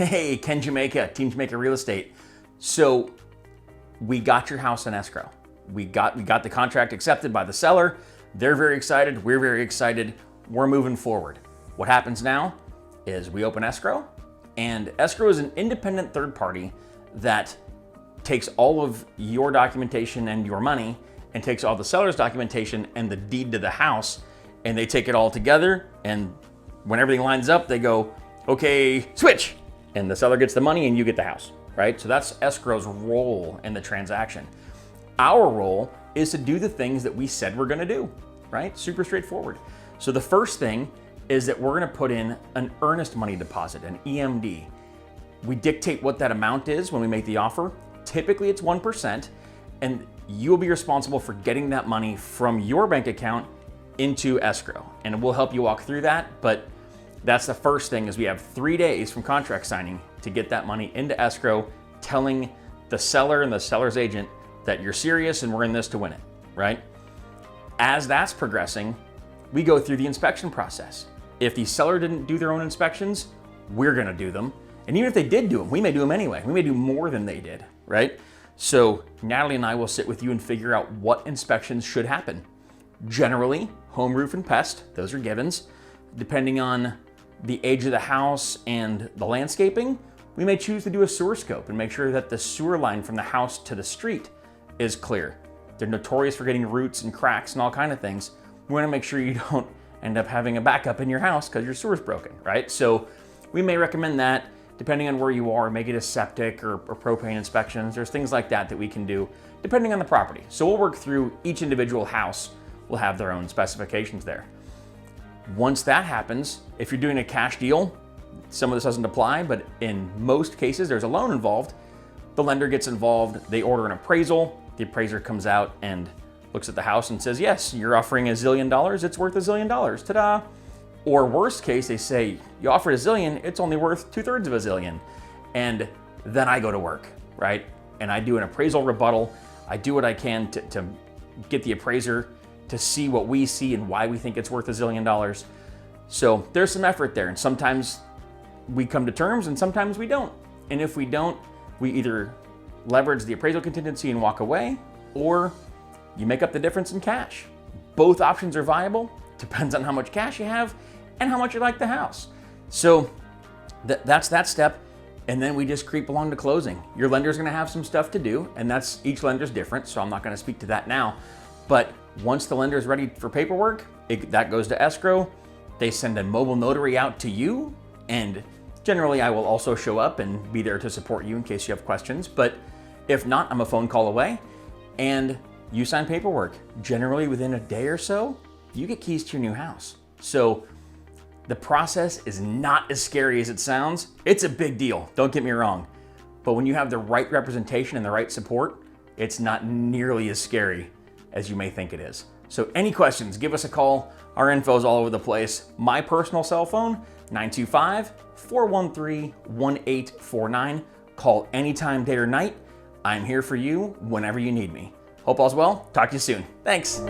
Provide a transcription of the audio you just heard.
Hey, Ken Jamaca, Team Jamaca Real Estate. So we got your house in escrow. We got the contract accepted by the seller. They're very excited. We're very excited. We're moving forward. What happens now is we open escrow, and escrow is an independent third party that takes all of your documentation and your money and takes all the seller's documentation and the deed to the house, and they take it all together, and when everything lines up, they go, okay, switch, and the seller gets the money and you get the house, right? So that's escrow's role in the transaction. Our role is to do the things that we said we're gonna do, right? Super straightforward. So the first thing is that we're gonna put in an earnest money deposit, an EMD. We dictate what that amount is when we make the offer. Typically it's 1%, and you'll be responsible for getting that money from your bank account into escrow. And we'll help you walk through that, but that's the first thing is we have 3 days from contract signing to get that money into escrow, telling the seller and the seller's agent that you're serious and we're in this to win it, right? As that's progressing, we go through the inspection process. If the seller didn't do their own inspections, we're gonna do them. And even if they did do them, we may do them anyway. We may do more than they did, right? So Natalie and I will sit with you and figure out what inspections should happen. Generally, home, roof, and pest, those are givens. Depending on the age of the house and the landscaping, we may choose to do a sewer scope and make sure that the sewer line from the house to the street is clear. They're notorious for getting roots and cracks and all kinds of things. We wanna make sure you don't end up having a backup in your house because your sewer's broken, right? So we may recommend that. Depending on where you are, make it a septic or propane inspections. There's things like that that we can do depending on the property. So we'll work through each individual house. Will have their own specifications there. Once that happens, if you're doing a cash deal, some of this doesn't apply, but in most cases there's a loan involved. The lender gets involved, they order an appraisal, the appraiser comes out and looks at the house and says, yes, you're offering $1 zillion, it's worth $1 zillion, ta-da. Or worst case, they say, you offered $1 zillion, it's only worth 2/3 of $1 zillion. And then I go to work, right? And I do an appraisal rebuttal. I do what I can to get the appraiser to see what we see and why we think it's worth $1 zillion. So there's some effort there. And sometimes we come to terms and sometimes we don't. And if we don't, we either leverage the appraisal contingency and walk away, or you make up the difference in cash. Both options are viable. Depends on how much cash you have and how much you like the house. So that's that step. And then we just creep along to closing. Your lender's gonna have some stuff to do, and that's each lender's different, so I'm not gonna speak to that now. But once the lender is ready for paperwork, that goes to escrow. They send a mobile notary out to you, and generally I will also show up and be there to support you in case you have questions. But if not, I'm a phone call away, and you sign paperwork. Generally within a day or so, you get keys to your new house. So the process is not as scary as it sounds. It's a big deal, don't get me wrong. But when you have the right representation and the right support, it's not nearly as scary as you may think it is. So any questions, give us a call. Our info is all over the place. My personal cell phone, 925-413-1849. Call anytime, day or night. I'm here for you whenever you need me. Hope all's well. Talk to you soon. Thanks.